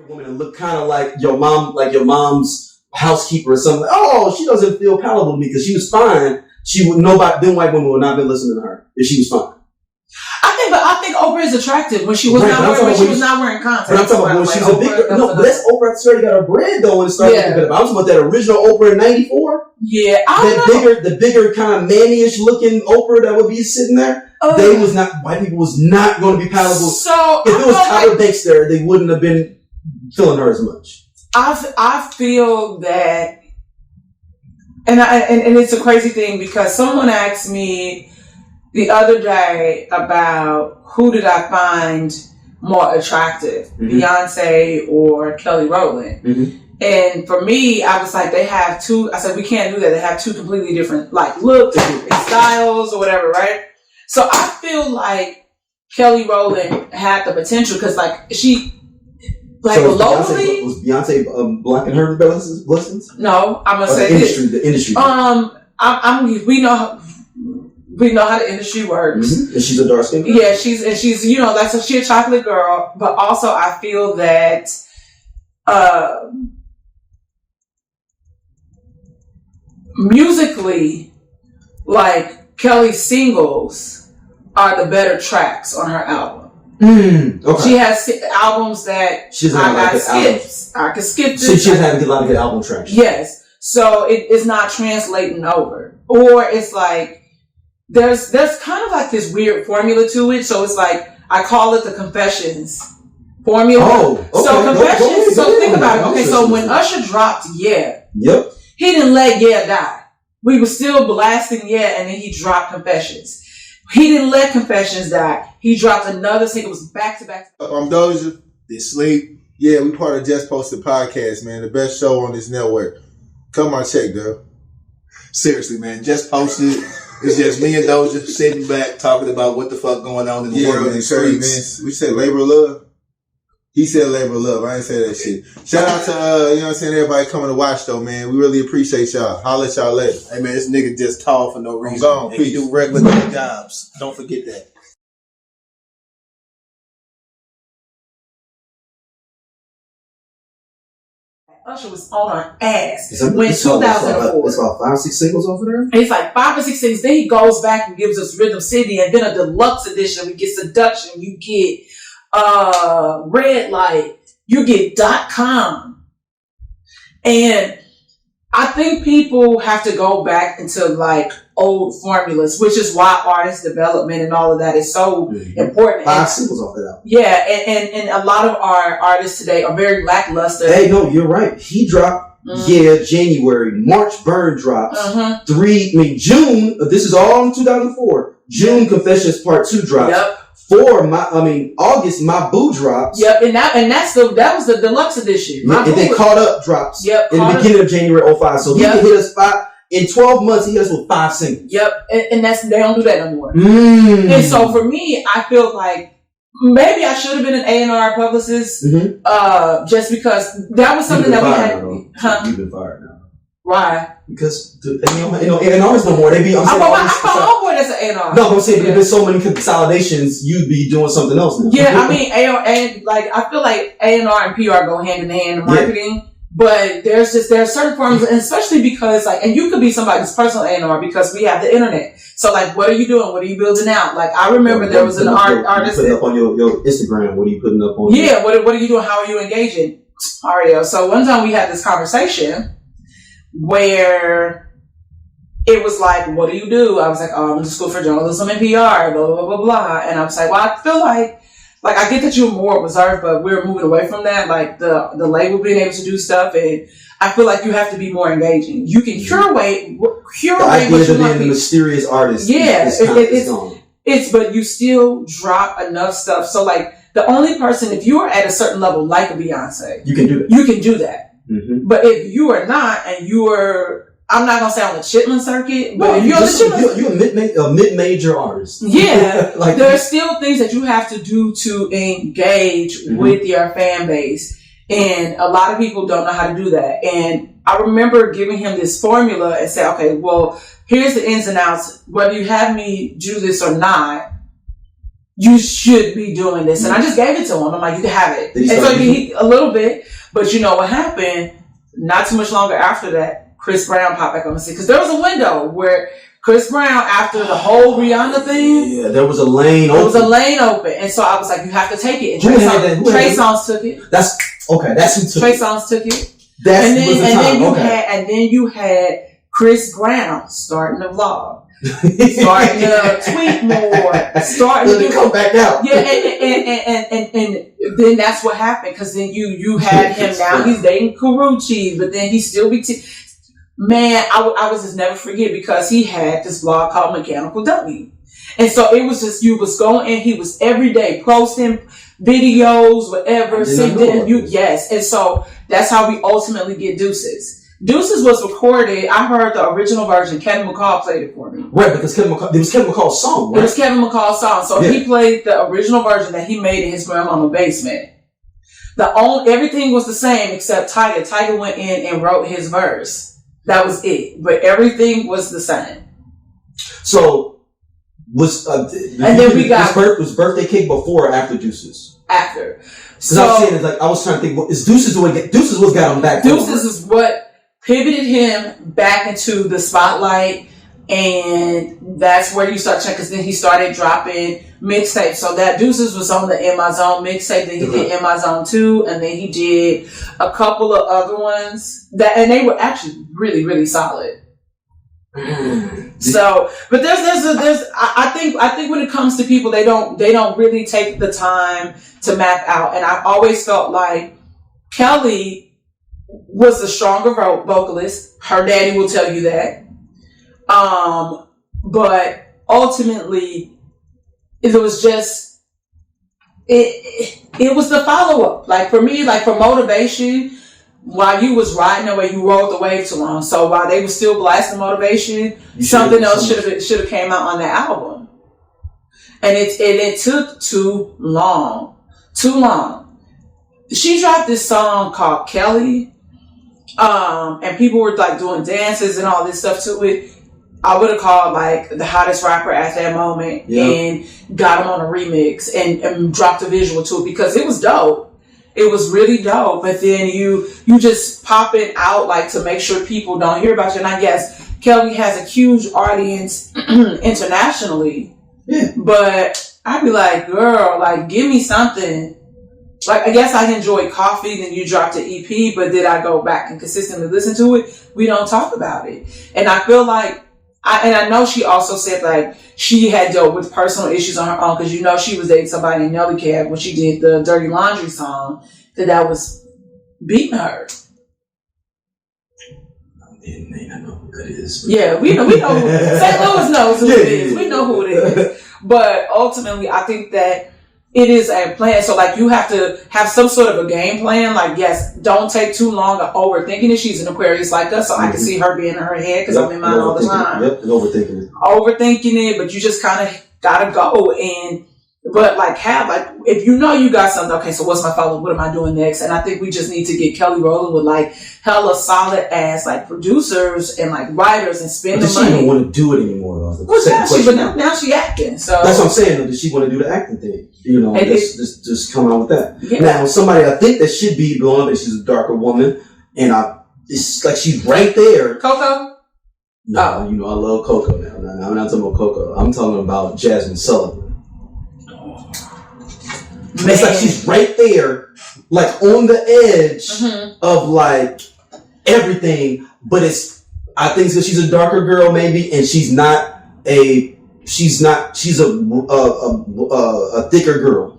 woman and look kind of like your mom's housekeeper or something. Oh, she doesn't feel palatable to me because she was fine. Them white women would not been listening to her if she was fine. I think Oprah is attractive when she was not wearing contacts. But I'm talking about when she's a bigger. No, but that's Oprah. She already got her bread though and started looking better. I'm talking about that original Oprah in '94. Yeah, the bigger kind of man-ish looking Oprah that would be sitting there. White people was not going to be palatable. So if it was Tyler Banks there, they wouldn't have been feeling her as much. I feel that, and it's a crazy thing because someone asked me the other day about who did I find more attractive, Beyonce or Kelly Rowland. Mm-hmm. And for me, I was like, they have two. I said, we can't do that. They have two completely different looks and styles or whatever, right? So I feel like Kelly Rowland had the potential because locally, was Beyonce blocking her blessings? No, I'm gonna say the industry. We know how the industry works. Mm-hmm. And she's a dark skin girl? Yeah, she's she's a chocolate girl, but also I feel that musically, Kelly's singles are the better tracks on her album. Okay. She has albums that I can skip this. She has a lot of good album tracks. Yes. So it is not translating over. Or it's there's kind of this weird formula to it. So it's I call it the Confessions formula. Oh, okay. So Confessions, think about it. Okay, so when Usher dropped Yeah. Yep. He didn't let Yeah die. We were still blasting Yeah, and then he dropped Confessions. He didn't let Confessions die. He dropped another single. It was back to back. I'm Doja. This Sleep. Yeah, we part of Just Posted Podcast, man. The best show on this network. Come on, check, girl. Seriously, man. Just Posted. It's just me and Doja sitting back talking about what the fuck going on in the world and the streets. Man. We said labor of love. He said labor of love. I didn't say that shit. Shout out to, everybody coming to watch, though, man. We really appreciate y'all. Holla at y'all later. Hey, man, this nigga just tall for no reason. I'm gone. He do regular jobs. Don't forget that. Usher was on her ass when 2004. It's about 5 or 6 singles over there? It's 5 or 6 singles. Then he goes back and gives us Rhythm City, and then a deluxe edition. We get Seduction. You get Red Light. You get .com. And I think people have to go back into old formulas, which is why artist development and all of that is so important. 5 singles off that album. Yeah, and a lot of our artists today are very lackluster. Hey, no, you're right. He dropped January. March Burn drops. June. This is all in 2004. June Confessions Part 2 drops. Yep. August My Boo drops. Yep, and that was the deluxe edition. And then Caught Up drops. Yep. In the beginning of January 05. So he can hit us 5. In 12 months, he hit us with 5 singles. Yep, and they don't do that no more. And so for me, I feel maybe I should have been an A&R publicist, just because that was something that we had. You've been fired now. Why? Because A&R's no more. They be. I found homeboy that's an A&R. No, I'm saying there's so many consolidations. You'd be doing something else now. Yeah, I mean I feel like A&R and PR go hand in hand in marketing. Yeah. But there are certain forms, and especially because and you could be somebody's personal A&R because we have the internet. So what are you doing? What are you building out? I remember there was an artist putting up on your Instagram. What are you putting up on? Yeah, what are you doing? How are you engaging? Ario. So one time we had this conversation where it was what do you do? I was oh, I'm in school for journalism and PR, blah blah blah blah. And I was well, I feel I get that you're more reserved, but we're moving away from that. The label being able to do stuff, and I feel you have to be more engaging. You can curate what you want to be. The mysterious artist. Yeah, it's but you still drop enough stuff. So the only person, if you are at a certain level, like a Beyonce, you can do that. You can do that. Mm-hmm. But if you are not, and you are, I'm not gonna say on the Chitlin circuit, but if you're a mid-major artist. Yeah, there are still things that you have to do to engage with your fan base, and a lot of people don't know how to do that. And I remember giving him this formula and say, okay, well, here's the ins and outs. Whether you have me do this or not, you should be doing this. And I just gave it to him. I'm like, you can have it. And so he a little bit, but you know what happened? Not too much longer after that, Chris Brown popped back on the scene. Because there was a window where Chris Brown, after the whole Rihanna thing, there was a lane open. There was a lane open. And so I was like, you have to take it. And Trey Songz took it. That's who took it. Trey Songz took it. And then you had Chris Brown starting the vlog. Starting to tweet more, starting to come back out. Yeah, and then that's what happened, because then you had him now. He's dating Karuchi, but then he still be man. I was just never forget, because he had this vlog called Mechanical Dummy, and so it was just you was going and he was every day posting videos, whatever. Yes, and so that's how we ultimately get Deuces. Deuces was recorded. I heard the original version. Kevin McCall played it for me. Right, because it was Kevin McCall's song, right? It was Kevin McCall's song. So he played the original version that he made in his grandmama's basement. Everything was the same except Tiger. Tiger went in and wrote his verse. That was it. But everything was the same. So was birthday cake before or after Deuces? After. Because I was saying, like, I was trying to think, is Deuces what got him back? Deuces is what pivoted him back into the spotlight, and that's where you start checking, because then he started dropping mixtapes. So that Deuces was on the In My Zone mixtape, then he did In My Zone 2, and then he did a couple of other ones and they were actually really, really solid. So, but I think when it comes to people, they don't really take the time to map out, and I always felt like Kelly was the stronger vocalist. Her daddy will tell you that. But ultimately, it was just it was the follow up. Like for me, like for motivation, while you was riding away, you rode the wave too long. So while they were still blasting motivation, something else should have came out on the album. And it took too long. She dropped this song called Kelly. And people were like doing dances and all this stuff to it. I would have called like the hottest rapper at that moment and got him on a remix and dropped a visual to it, because it was dope. It was really dope. But then you just pop it out like to make sure people don't hear about you. And I guess Kelly has a huge audience internationally. Yeah. But I'd be like, girl, like give me something. Like, I guess I enjoyed Coffee, then you dropped an EP, but did I go back and consistently listen to it? We don't talk about it. And I feel like, I know she also said like she had dealt with personal issues on her own, because you know she was dating somebody named Nelly Cab when she did the Dirty Laundry song that was beating her. They may not know who that is. Yeah, we know. St. Louis knows who it is. We know who it is. But ultimately, I think that it is a plan. So like you have to have some sort of a game plan. Like, yes, don't take too long of overthinking it. She's an Aquarius like us, so I can see her being in her head, because I'm in mine all the time. Yep, and overthinking it, but you just kind of gotta go but like if you know you got something, okay, so what's my follow-up? What am I doing next? And I think we just need to get Kelly rolling with like hella solid ass like producers and like writers and spend the money. She don't want to do it anymore though. But now she acting. So that's what I'm saying though. Does she want to do the acting thing? You know, just come out with that. Yeah. Now somebody I think that should be blowing up, and she's a darker woman, and it's like she's right there. Coco? No, you know I love Coco now. I'm not talking about Coco. I'm talking about Jasmine Sullivan. Man. It's like she's right there, like on the edge of like everything, but I think so she's a darker girl maybe, and she's a thicker girl.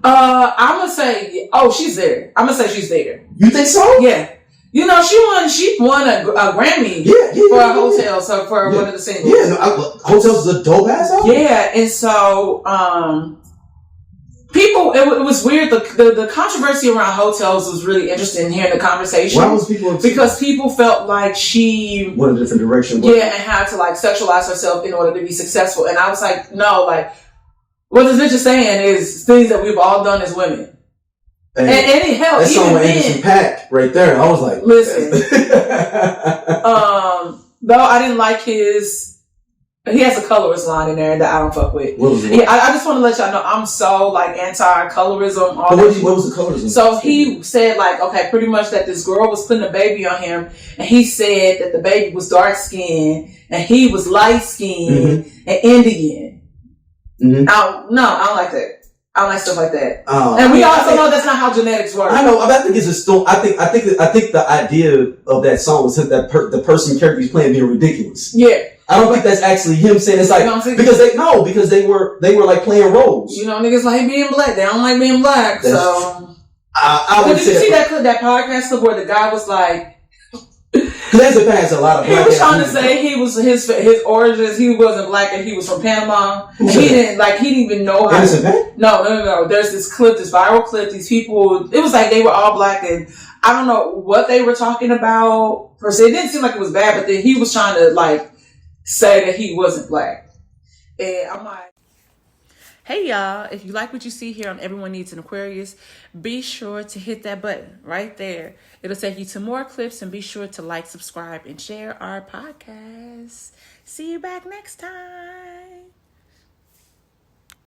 I'm gonna say, she's there. I'm gonna say she's there. You think so? Yeah. You know, she won a Grammy for a Hotel, so for one of the singles. Yeah, Hotel's a dope ass album. Yeah, and so people, it was weird. The controversy around Hotels was really interesting in hearing the conversation. Why was people upset? Because people felt like she went a different direction. Yeah, and had to like sexualize herself in order to be successful. And I was like, no, like what this bitch is saying is things that we've all done as women. And it helped. That song with Anderson .Paak right there. I was like, listen. Though I didn't like his He has a colorist line in there that I don't fuck with. What was it? Yeah, I just want to let y'all know I'm so like anti-colorism. What was the colorism? So he said like, okay, pretty much that this girl was putting a baby on him, and he said that the baby was dark skinned and he was light skinned and Indian. I don't like that. I don't like stuff like that. And we also know that's not how genetics work. I know. I think it's a story. I think the idea of that song was that the person character he's playing being ridiculous. Yeah. I don't think that's actually him saying it's like, because they were like playing roles. You know, niggas like being black. They don't like being black. So I would did you see that podcast clip where the guy was like, Because there's a lot of black. He was trying to say he was his origins. He wasn't black and he was from Panama. And he didn't even know how. No. There's this clip, this viral clip. These people, it was like they were all black, and I don't know what they were talking about per se. It didn't seem like it was bad, but then he was trying to like say that he wasn't black. And I'm like, hey y'all, if you like what you see here on Everyone Needs an Aquarius, be sure to hit that button right there. It'll take you to more clips, and be sure to like, subscribe, and share our podcast. See you back next time.